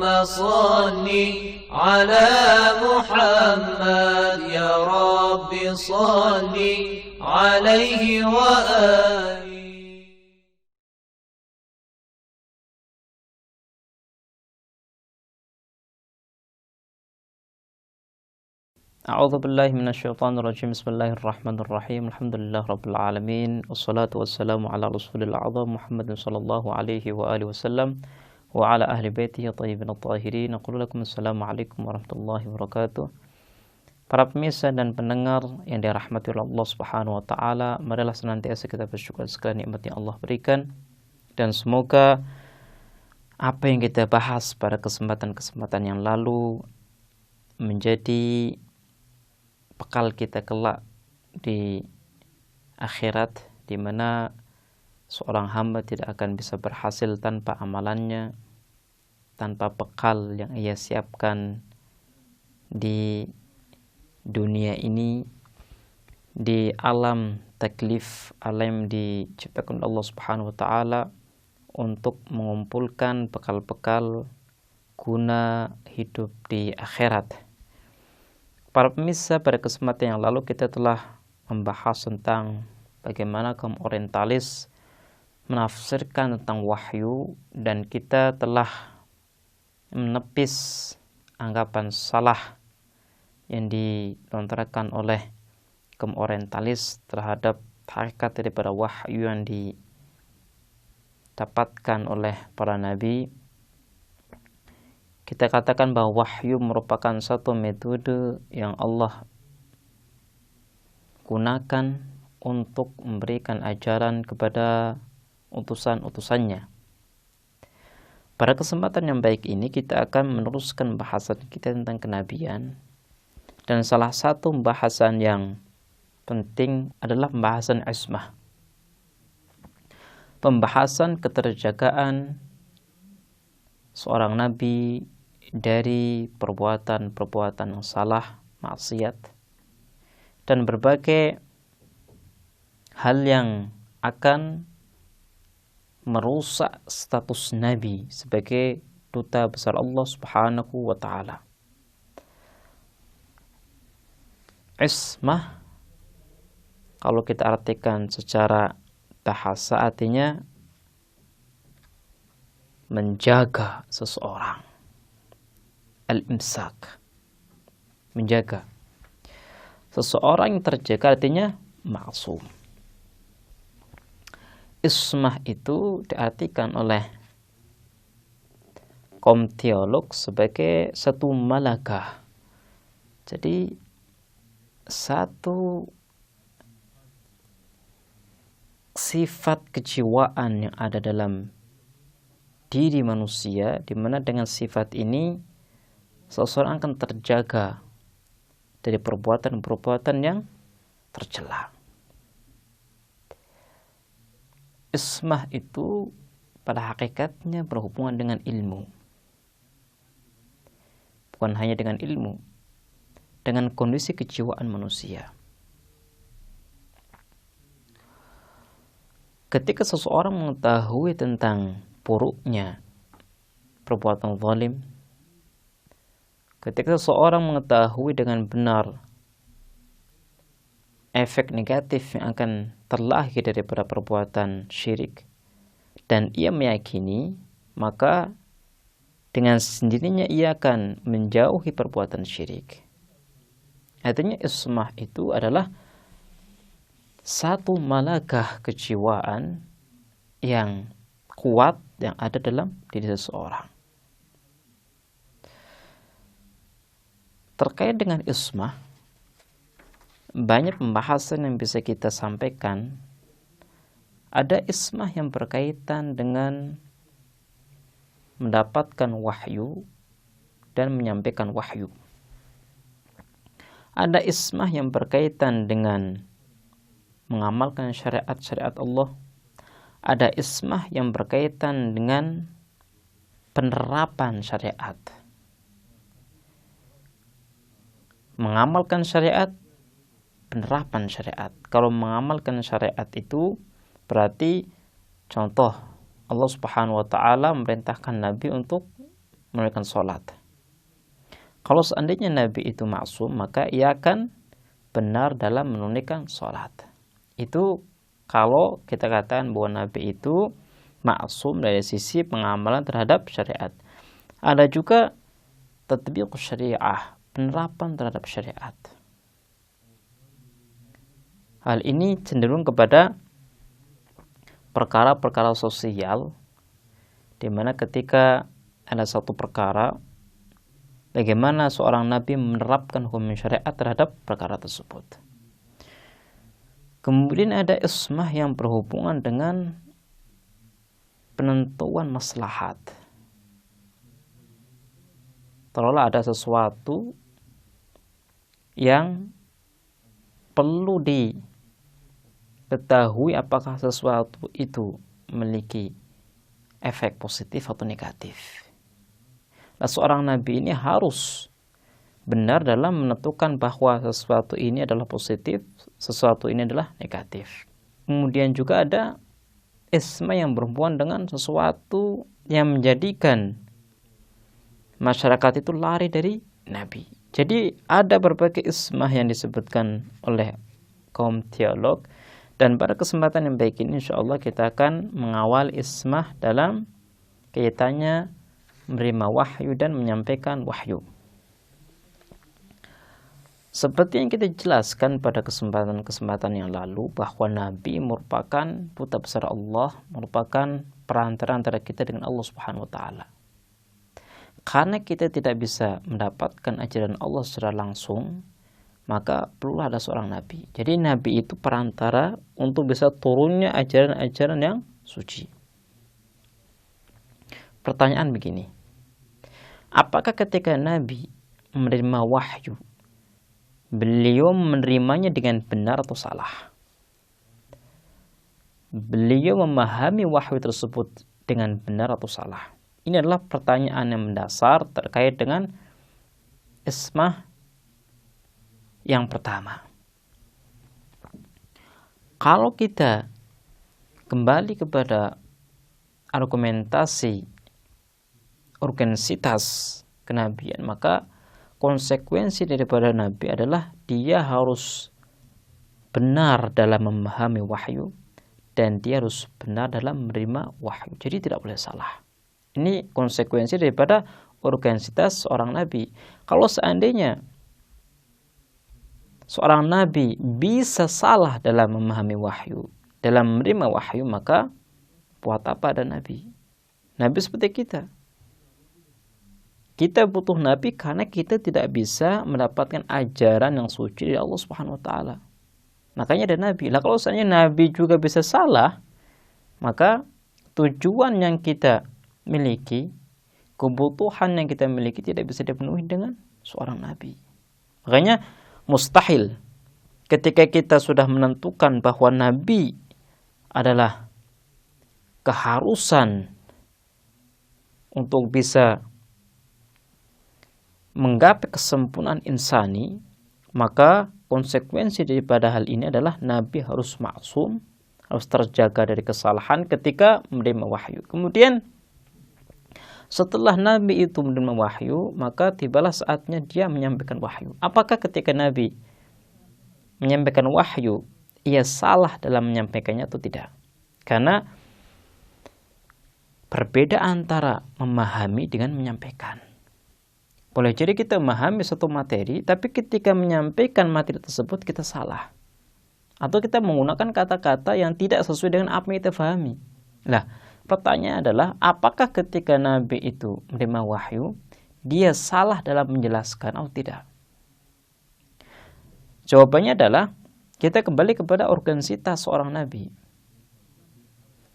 صل على محمد يا رب صل عليه وآله. A'udzu billahi minasyaitonir rajim. Bismillahirrahmanirrahim. Alhamdulillah rabbil alamin. Wassalatu wassalamu ala rasulil a'zam Muhammadin sallallahu alaihi wa alihi wasallam wa ala ahli baitihi thayyibin at-tahirin. Aqulu lakum assalamu alaikum warahmatullahi wabarakatuh. Para pemirsa dan pendengar yang dirahmati oleh Allah Subhanahu wa taala, marilah senantiasa kita bersyukur segala nikmat yang Allah berikan, dan semoga apa yang kita bahas pada kesempatan-kesempatan yang lalu menjadi bekal kita kelak di akhirat, di mana seorang hamba tidak akan bisa berhasil tanpa amalannya, tanpa bekal yang ia siapkan di dunia ini, di alam taklif, alam diciptakan Allah Subhanahu wa taala untuk mengumpulkan bekal-bekal guna hidup di akhirat. Para pemirsa, pada kesempatan yang lalu kita telah membahas tentang bagaimana kaum orientalis menafsirkan tentang wahyu, dan kita telah menepis anggapan salah yang dilontarkan oleh kaum orientalis terhadap hakikat daripada wahyu yang didapatkan oleh para nabi. Kita katakan bahwa wahyu merupakan satu metode yang Allah gunakan untuk memberikan ajaran kepada utusan-utusannya. Pada kesempatan yang baik ini kita akan meneruskan bahasan kita tentang kenabian, dan salah satu bahasan yang penting adalah pembahasan ismah, pembahasan keterjagaan seorang nabi dari perbuatan-perbuatan yang salah, maksiat, dan berbagai hal yang akan merusak status nabi sebagai duta besar Allah Subhanahu wa taala. Ismah, kalau kita artikan secara bahasa, artinya menjaga seseorang. Al-imsak, menjaga. Seseorang yang terjaga artinya maksum. Ismah itu diartikan oleh kaum teolog sebagai satu malakah. Jadi satu sifat kejiwaan yang ada dalam diri manusia, di mana dengan sifat ini seseorang akan terjaga dari perbuatan-perbuatan yang tercela. Ismah itu pada hakikatnya berhubungan dengan ilmu. Bukan hanya dengan ilmu, dengan kondisi kejiwaan manusia. Ketika seseorang mengetahui tentang buruknya perbuatan zalim, ketika seseorang mengetahui dengan benar efek negatif yang akan terlahir daripada perbuatan syirik, dan ia meyakini, maka dengan sendirinya ia akan menjauhi perbuatan syirik. Artinya ismah itu adalah satu malakah kejiwaan yang kuat yang ada dalam diri seseorang. Terkait dengan ismah, banyak pembahasan yang bisa kita sampaikan. Ada ismah yang berkaitan dengan mendapatkan wahyu dan menyampaikan wahyu. Ada ismah yang berkaitan dengan mengamalkan syariat-syariat Allah. Ada ismah yang berkaitan dengan penerapan syariat. Mengamalkan syariat, penerapan syariat. Kalau mengamalkan syariat itu berarti contoh Allah Subhanahu wa taala memerintahkan Nabi untuk menunaikan sholat. Kalau seandainya Nabi itu maksum, maka ia akan benar dalam menunaikan sholat. Itu kalau kita katakan bahwa Nabi itu maksum dari sisi pengamalan terhadap syariat. Ada juga tatbiq syariah, penerapan terhadap syariat. Hal ini cenderung kepada perkara-perkara sosial, di mana ketika ada satu perkara, bagaimana seorang nabi menerapkan hukum syariat terhadap perkara tersebut. Kemudian ada ismah yang berhubungan dengan penentuan maslahat. Taruhlah ada sesuatu yang perlu diketahui apakah sesuatu itu memiliki efek positif atau negatif. Nah, seorang nabi ini harus benar dalam menentukan bahwa sesuatu ini adalah positif, sesuatu ini adalah negatif. Kemudian juga ada isma yang berhubungan dengan sesuatu yang menjadikan masyarakat itu lari dari Nabi. Jadi ada berbagai ismah yang disebutkan oleh kaum teolog, dan pada kesempatan yang baik ini insyaallah kita akan mengawal ismah dalam kaitannya menerima wahyu dan menyampaikan wahyu. Seperti yang kita jelaskan pada kesempatan-kesempatan yang lalu, bahwa Nabi merupakan duta besar Allah, merupakan perantara antara kita dengan Allah Subhanahu wa taala. Karena kita tidak bisa mendapatkan ajaran Allah secara langsung, maka perlu ada seorang nabi. Jadi nabi itu perantara untuk bisa turunnya ajaran-ajaran yang suci. Pertanyaan begini, apakah ketika Nabi menerima wahyu, beliau menerimanya dengan benar atau salah? Beliau memahami wahyu tersebut dengan benar atau salah? Ini adalah pertanyaan yang mendasar terkait dengan ismah yang pertama. Kalau kita kembali kepada argumentasi urgensitas kenabian, maka konsekuensi daripada Nabi adalah dia harus benar dalam memahami wahyu dan dia harus benar dalam menerima wahyu. Jadi tidak boleh salah. Ini konsekuensi daripada urgensitas seorang Nabi. Kalau seandainya seorang Nabi bisa salah dalam memahami wahyu, dalam menerima wahyu, maka buat apa ada Nabi? Nabi seperti kita. Kita butuh Nabi karena kita tidak bisa mendapatkan ajaran yang suci dari Allah Subhanahu wa taala. Makanya ada Nabi. Lah kalau seandainya Nabi juga bisa salah, maka tujuan yang kita miliki, kebutuhan yang kita miliki tidak bisa dipenuhi dengan seorang Nabi. Makanya mustahil ketika kita sudah menentukan bahwa Nabi adalah keharusan untuk bisa menggapai kesempurnaan insani, maka konsekuensi daripada hal ini adalah Nabi harus maksum, harus terjaga dari kesalahan ketika menerima wahyu. Kemudian setelah Nabi itu menerima wahyu, maka tibalah saatnya dia menyampaikan wahyu. Apakah ketika Nabi menyampaikan wahyu, ia salah dalam menyampaikannya atau tidak? Karena berbeda antara memahami dengan menyampaikan. Boleh jadi kita memahami satu materi, tapi ketika menyampaikan materi tersebut kita salah. Atau kita menggunakan kata-kata yang tidak sesuai dengan apa yang kita pahami. Nah, pertanyaan adalah, apakah ketika Nabi itu menerima wahyu, dia salah dalam menjelaskan atau tidak? Jawabannya adalah, kita kembali kepada urgensitas seorang Nabi.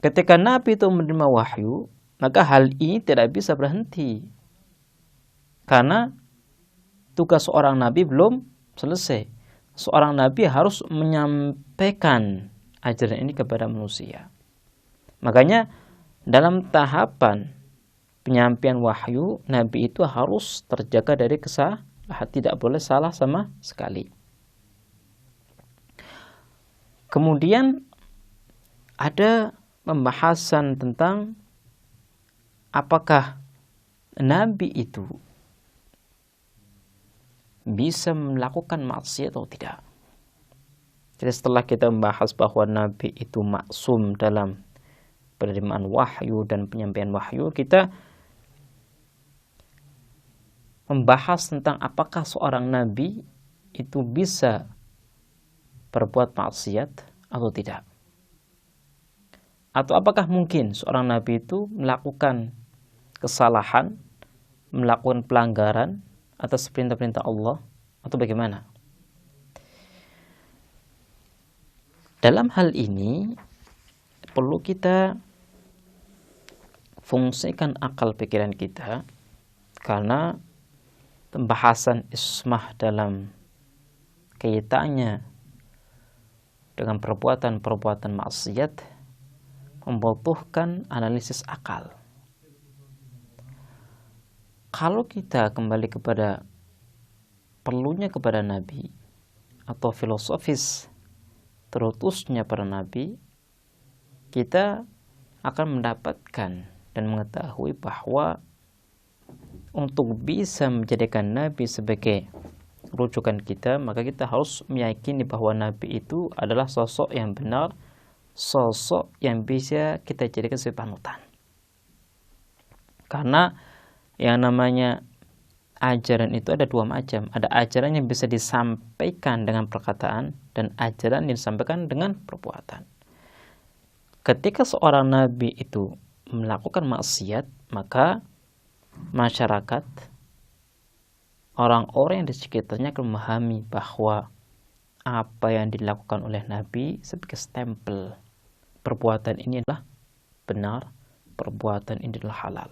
Ketika Nabi itu menerima wahyu, maka hal ini tidak bisa berhenti. Karena tugas seorang Nabi belum selesai. Seorang Nabi harus menyampaikan ajaran ini kepada manusia. Makanya dalam tahapan penyampaian wahyu, Nabi itu harus terjaga dari kesalahan, tidak boleh salah sama sekali. Kemudian ada pembahasan tentang apakah Nabi itu bisa melakukan maksiat atau tidak. Jadi setelah kita membahas bahwa Nabi itu maksum dalam penerimaan wahyu dan penyampaian wahyu, kita membahas tentang apakah seorang Nabi itu bisa berbuat maksiat atau tidak. Atau apakah mungkin seorang Nabi itu melakukan kesalahan, melakukan pelanggaran atas perintah-perintah Allah, atau bagaimana? Dalam hal ini perlu kita fungsikan akal pikiran kita, karena pembahasan ismah dalam kaitannya dengan perbuatan-perbuatan maksiat membutuhkan analisis akal. Kalau kita kembali kepada perlunya kepada Nabi atau filosofis terutusnya para Nabi, kita akan mendapatkan dan mengetahui bahwa untuk bisa menjadikan Nabi sebagai rujukan kita, maka kita harus meyakini bahwa Nabi itu adalah sosok yang benar, sosok yang bisa kita jadikan sebagai panutan. Karena yang namanya ajaran itu ada dua macam. Ada ajaran yang bisa disampaikan dengan perkataan dan ajaran yang disampaikan dengan perbuatan. Ketika seorang nabi itu melakukan maksiat, maka masyarakat, orang-orang yang di sekitarnya akan memahami bahwa apa yang dilakukan oleh nabi sebagai stempel. Perbuatan ini adalah benar, perbuatan ini adalah halal.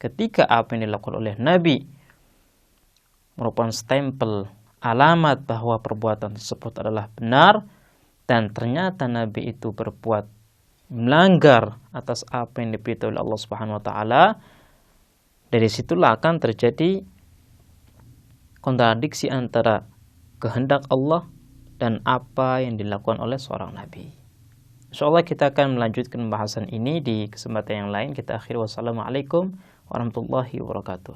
Ketika apa yang dilakukan oleh Nabi merupakan stempel, alamat bahwa perbuatan tersebut adalah benar, dan ternyata Nabi itu berbuat melanggar atas apa yang diberitahu oleh Allah Subhanahu wa taala, dari situlah akan terjadi kontradiksi antara kehendak Allah dan apa yang dilakukan oleh seorang Nabi. InsyaAllah kita akan melanjutkan pembahasan ini di kesempatan yang lain. Kita akhiri, wassalamualaikum warahmatullahi wabarakatuh.